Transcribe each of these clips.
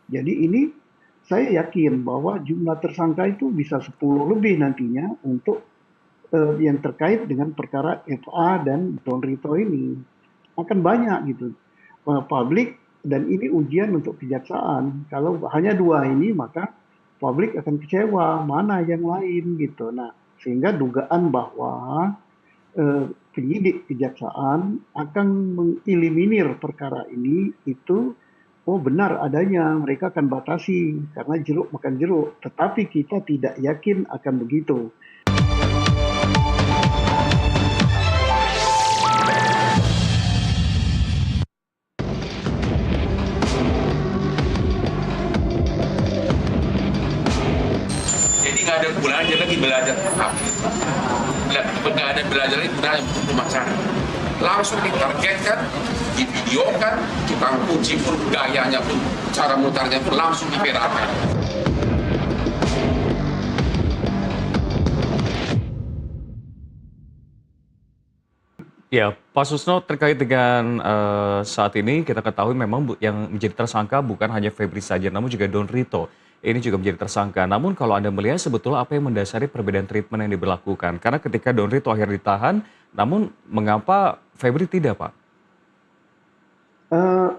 Jadi ini saya yakin bahwa jumlah tersangka itu bisa 10 lebih nantinya untuk yang terkait dengan perkara FA dan Don Rito ini. Akan banyak gitu publik, dan ini ujian untuk kejaksaan. Kalau hanya dua ini maka publik akan kecewa, mana yang lain gitu. Nah, sehingga dugaan bahwa penyidik kejaksaan akan mengeliminir perkara ini itu oh benar adanya, mereka akan batasi karena jeruk makan jeruk, tetapi kita tidak yakin akan begitu. Jadi nggak ada belajar lagi belajar nggak ada belajar lagi belajar pemasaran, langsung ditargetkan, divideokan, tukang kunci pun gayanya pun cara mutarnya pun langsung diviralkan. Ya, Pak Susno terkait dengan saat ini kita ketahui memang yang menjadi tersangka bukan hanya Febri saja, namun juga Don Rito. Ini juga menjadi tersangka. Namun kalau Anda melihat sebetulnya apa yang mendasari perbedaan treatment yang diberlakukan? Karena ketika Don Rito akhirnya ditahan, namun mengapa Febri tidak, Pak?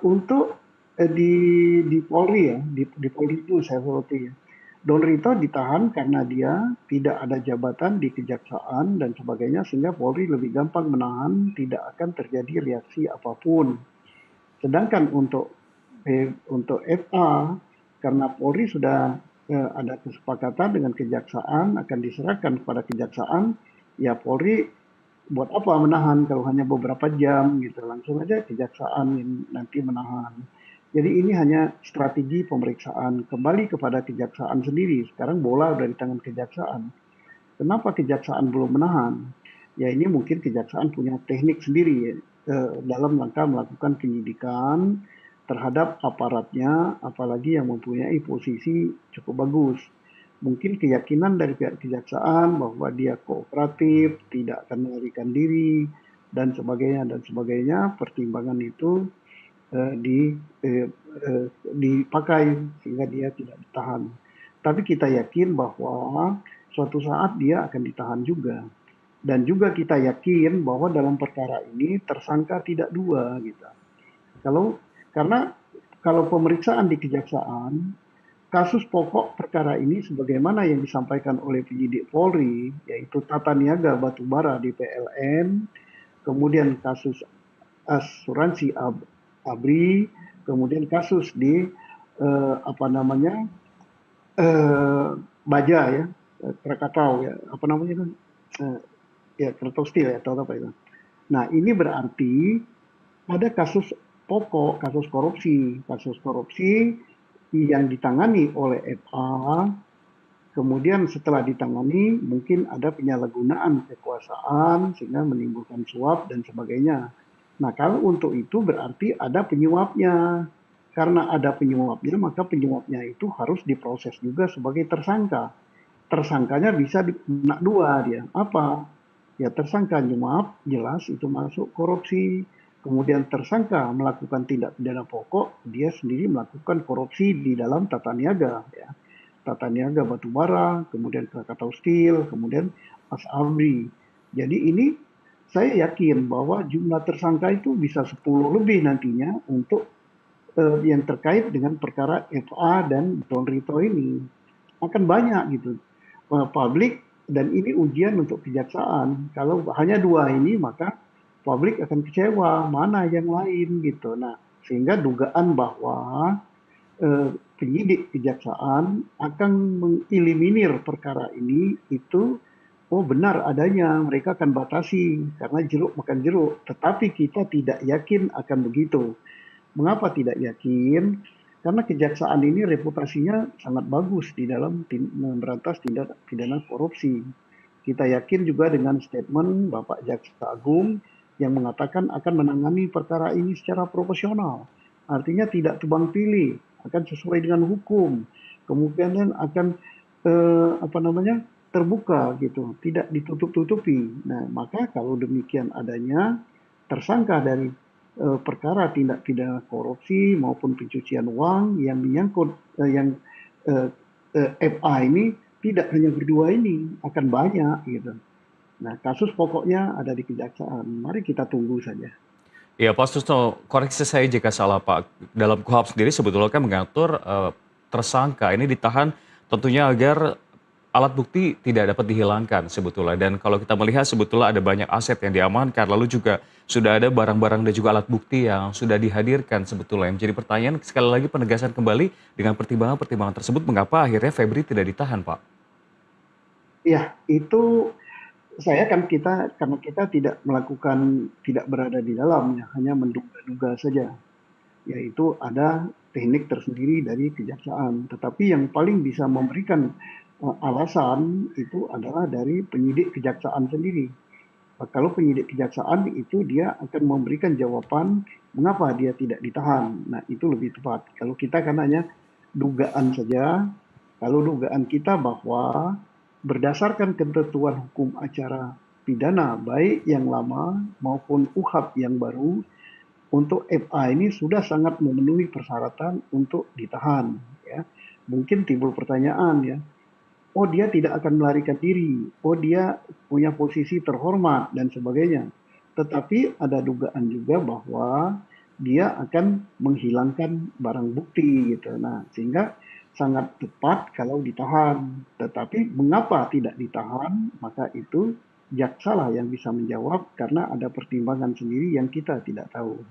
Untuk di Polri ya, di Polri itu saya soroti ya. Don Rito ditahan karena dia tidak ada jabatan di kejaksaan dan sebagainya, sehingga Polri lebih gampang menahan, tidak akan terjadi reaksi apapun. Sedangkan untuk FA, karena Polri sudah ada kesepakatan dengan kejaksaan akan diserahkan kepada kejaksaan, ya Polri buat apa menahan kalau hanya beberapa jam gitu, langsung aja kejaksaan yang nanti menahan. Jadi ini hanya strategi pemeriksaan, kembali kepada kejaksaan sendiri. Sekarang bola udah di tangan kejaksaan. Kenapa kejaksaan belum menahan? Ya ini mungkin kejaksaan punya teknik sendiri ya, dalam rangka melakukan penyidikan terhadap aparatnya, apalagi yang mempunyai posisi cukup bagus. Mungkin keyakinan dari pihak kejaksaan bahwa dia kooperatif, tidak akan melarikan diri, dan sebagainya, pertimbangan itu eh, di, eh, dipakai sehingga dia tidak ditahan. Tapi kita yakin bahwa suatu saat dia akan ditahan juga. Dan juga kita yakin bahwa dalam perkara ini tersangka tidak dua gitu. Kalau karena kalau pemeriksaan di kejaksaan, kasus pokok perkara ini sebagaimana yang disampaikan oleh penyidik Polri, yaitu tata niaga batubara di PLN, kemudian kasus asuransi ABRI, kemudian kasus di apa namanya baja ya, Krakatau ya, apa namanya kan, eh, ya Krakatau Steel ya atau apa itu. Nah ini berarti ada kasus korupsi yang ditangani oleh FA, kemudian setelah ditangani mungkin ada penyalahgunaan kekuasaan sehingga menimbulkan suap dan sebagainya. Nah, kalau untuk itu berarti ada penyuapnya. Karena ada penyuapnya, maka penyuapnya itu harus diproses juga sebagai tersangka. Tersangkanya bisa nak dua dia. Apa? Ya tersangka nyuap, jelas itu masuk korupsi. Kemudian tersangka melakukan tindak pidana pokok, dia sendiri melakukan korupsi di dalam tata niaga. Ya. Tata niaga batubara, kemudian Krakatau Steel, kemudian Mas Amri. Jadi ini saya yakin bahwa jumlah tersangka itu bisa 10 lebih nantinya untuk yang terkait dengan perkara FA dan Don Rito ini. Akan banyak gitu publik, dan ini ujian untuk kejaksaan. Kalau hanya dua ini maka publik akan kecewa, mana yang lain gitu. Nah, sehingga dugaan bahwa penyidik kejaksaan akan mengeliminir perkara ini itu oh benar adanya, mereka akan batasi karena jeruk makan jeruk, tetapi kita tidak yakin akan begitu. Mengapa tidak yakin? Karena kejaksaan ini reputasinya sangat bagus di dalam memberantas tindak pidana korupsi. Kita yakin juga dengan statement Bapak Jaksa Agung yang mengatakan akan menangani perkara ini secara profesional. Artinya tidak tebang pilih, akan sesuai dengan hukum. Kemudian akan apa namanya terbuka gitu, tidak ditutup-tutupi. Nah, maka kalau demikian adanya tersangka dari perkara tindak pidana korupsi maupun pencucian uang yang menyangkut yang FA ini tidak hanya berdua ini, akan banyak gitu. Nah, kasus pokoknya ada di kejaksaan. Mari kita tunggu saja. Ya, Pak Susno, koreksi saya jika salah, Pak. Dalam KUHP sendiri sebetulnya kan mengatur tersangka ini ditahan tentunya agar alat bukti tidak dapat dihilangkan sebetulnya. Dan kalau kita melihat sebetulnya ada banyak aset yang diamankan, lalu juga sudah ada barang-barang dan juga alat bukti yang sudah dihadirkan sebetulnya. Yang menjadi pertanyaan sekali lagi penegasan kembali dengan pertimbangan-pertimbangan tersebut, mengapa akhirnya Febri tidak ditahan, Pak? Ya, itu karena kita tidak melakukan, tidak berada di dalamnya, hanya menduga-duga saja. Yaitu ada teknik tersendiri dari kejaksaan. Tetapi yang paling bisa memberikan alasan itu adalah dari penyidik kejaksaan sendiri. Kalau penyidik kejaksaan itu dia akan memberikan jawaban mengapa dia tidak ditahan. Nah, itu lebih tepat. Kalau kita kan hanya dugaan saja, kalau dugaan kita bahwa berdasarkan ketentuan hukum acara pidana baik yang lama maupun UHAP yang baru, untuk FA ini sudah sangat memenuhi persyaratan untuk ditahan. Ya. Mungkin timbul pertanyaan ya, oh dia tidak akan melarikan diri, oh dia punya posisi terhormat dan sebagainya. Tetapi ada dugaan juga bahwa dia akan menghilangkan barang bukti gitu. Nah, sehingga sangat tepat kalau ditahan. Tetapi mengapa tidak ditahan? Maka itu jaksa lah yang bisa menjawab karena ada pertimbangan sendiri yang kita tidak tahu.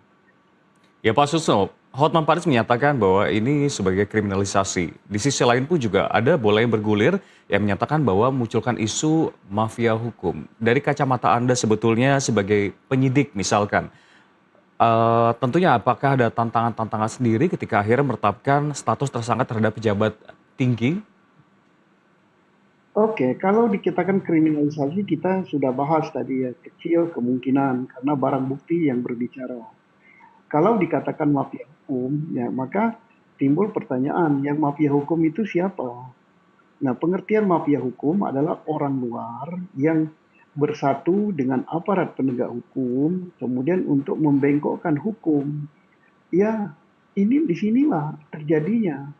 Ya Pak Susno, Hotman Paris menyatakan bahwa ini sebagai kriminalisasi. Di sisi lain pun juga ada bola yang bergulir yang menyatakan bahwa munculkan isu mafia hukum. Dari kacamata Anda sebetulnya sebagai penyidik misalkan, tentunya apakah ada tantangan-tantangan sendiri ketika akhirnya menetapkan status tersangka terhadap pejabat tinggi? Oke, kalau dikatakan kriminalisasi kita sudah bahas tadi ya, kecil kemungkinan karena barang bukti yang berbicara. Kalau dikatakan mafia hukum, ya maka timbul pertanyaan, yang mafia hukum itu siapa? Nah, pengertian mafia hukum adalah orang luar yang bersatu dengan aparat penegak hukum, kemudian untuk membengkokkan hukum. Ya, ini disinilah terjadinya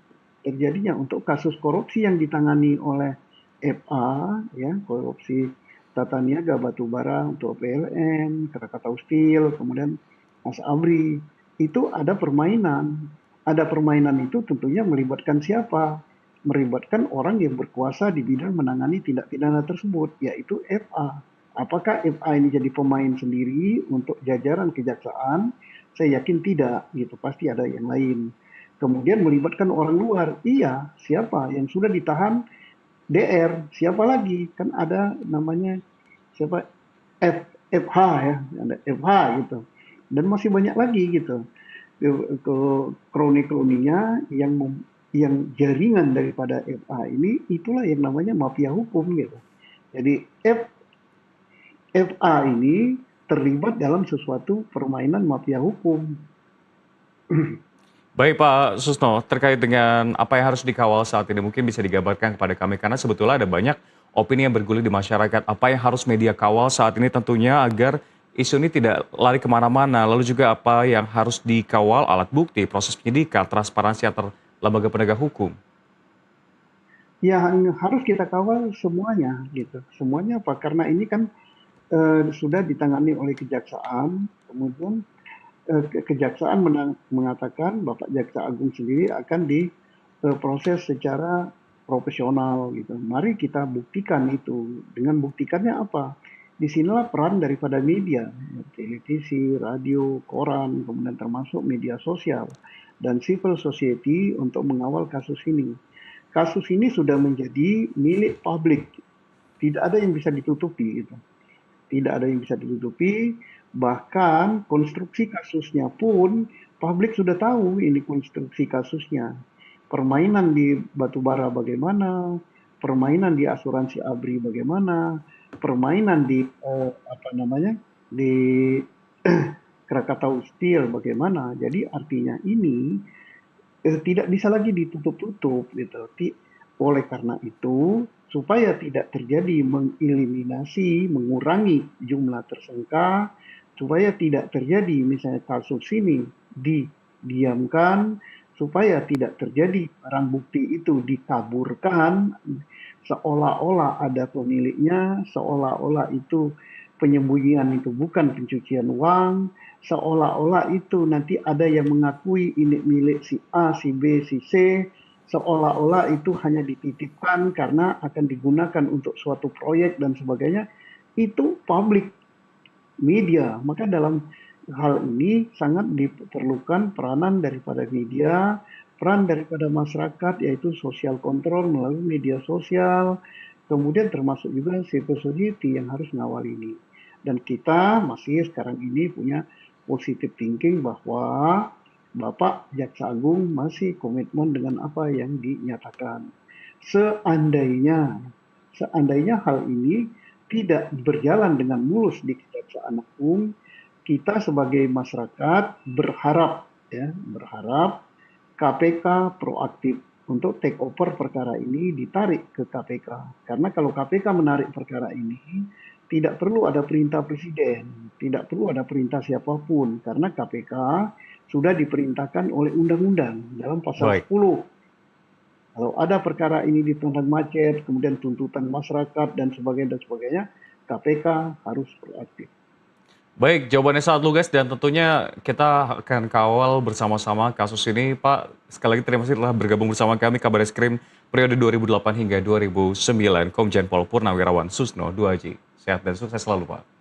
untuk kasus korupsi yang ditangani oleh FA, ya korupsi tata niaga batubara untuk PLN, Krakatau Steel, kemudian Mas Abri, itu ada permainan. Ada permainan itu tentunya melibatkan siapa? Melibatkan orang yang berkuasa di bidang menangani tindak pidana tersebut, yaitu FA. Apakah FA ini jadi pemain sendiri untuk jajaran kejaksaan? Saya yakin tidak, gitu. Pasti ada yang lain. Kemudian melibatkan orang luar. Iya, siapa yang sudah ditahan? DR, siapa lagi? Kan ada namanya siapa? FH ya, ada FH gitu. Dan masih banyak lagi gitu. Ke kroni-kroninya yang jaringan daripada FA ini itulah yang namanya mafia hukum gitu. Jadi FA ini terlibat dalam sesuatu permainan mafia hukum. Baik Pak Susno, terkait dengan apa yang harus dikawal saat ini mungkin bisa digambarkan kepada kami karena sebetulnya ada banyak opini yang bergulir di masyarakat. Apa yang harus media kawal saat ini tentunya agar isu ini tidak lari kemana-mana. Lalu juga apa yang harus dikawal alat bukti, proses penyidikan, transparansi antar lembaga penegak hukum. Yang harus kita kawal semuanya gitu. Semuanya apa? Karena ini kan sudah ditangani oleh kejaksaan, kemudian kejaksaan mengatakan Bapak Jaksa Agung sendiri akan diproses secara profesional gitu. Mari kita buktikan itu. Dengan buktikannya apa? Disinilah peran daripada media, televisi, radio, koran, kemudian termasuk media sosial dan civil society untuk mengawal kasus ini. Kasus ini sudah menjadi milik publik, tidak ada yang bisa ditutupi gitu. Tidak ada yang bisa ditutupi, bahkan konstruksi kasusnya pun publik sudah tahu ini konstruksi kasusnya. Permainan di batubara bagaimana, permainan di asuransi ABRI bagaimana, permainan di di Krakatau Steel bagaimana. Jadi artinya ini tidak bisa lagi ditutup-tutup gitu. Oleh karena itu, supaya tidak terjadi mengeliminasi, mengurangi jumlah tersangka, supaya tidak terjadi misalnya kasus ini didiamkan, supaya tidak terjadi barang bukti itu dikaburkan, seolah-olah ada pemiliknya, seolah-olah itu penyembunyian itu bukan pencucian uang, seolah-olah itu nanti ada yang mengakui ini milik si A, si B, si C, seolah-olah itu hanya dititipkan karena akan digunakan untuk suatu proyek dan sebagainya, itu publik media. Maka dalam hal ini sangat diperlukan peranan daripada media, peran daripada masyarakat, yaitu social control melalui media sosial, kemudian termasuk juga civil society yang harus mengawal ini. Dan kita masih sekarang ini punya positive thinking bahwa Bapak Jaksa Agung masih komitmen dengan apa yang dinyatakan. Seandainya hal ini tidak berjalan dengan mulus di Kejaksaan Agung, kita sebagai masyarakat berharap KPK proaktif untuk take over perkara ini, ditarik ke KPK. Karena kalau KPK menarik perkara ini, tidak perlu ada perintah presiden, tidak perlu ada perintah siapapun, karena KPK sudah diperintahkan oleh undang-undang dalam pasal 10. Kalau ada perkara ini ditentang macet, kemudian tuntutan masyarakat dan sebagainya, KPK harus proaktif. Baik, jawabannya sangat lugas dan tentunya kita akan kawal bersama-sama kasus ini. Pak, sekali lagi terima kasih telah bergabung bersama kami Kabareskrim periode 2008 hingga 2009, Komjen Pol Purnawirawan Susno 2J. Sehat dan sukses selalu, Pak.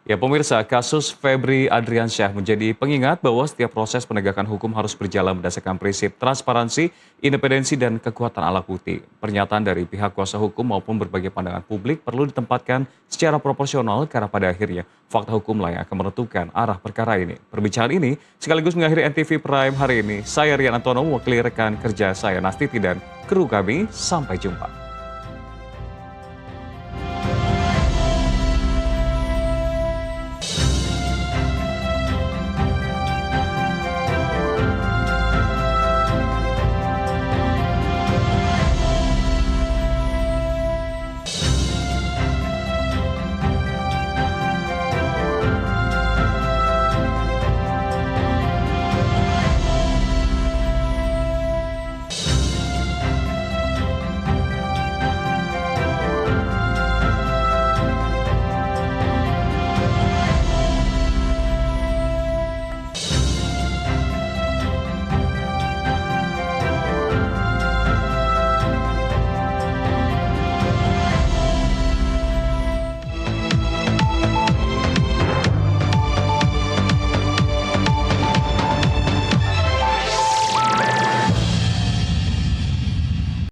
Ya pemirsa, kasus Febri Adriansyah menjadi pengingat bahwa setiap proses penegakan hukum harus berjalan berdasarkan prinsip transparansi, independensi, dan kekuatan alat bukti. Pernyataan dari pihak kuasa hukum maupun berbagai pandangan publik perlu ditempatkan secara proporsional karena pada akhirnya fakta hukum lah yang akan menentukan arah perkara ini. Perbincangan ini sekaligus mengakhiri NTV Prime hari ini. Saya Rian Antono, mewakili rekan kerja saya Nastiti dan kru kami. Sampai jumpa.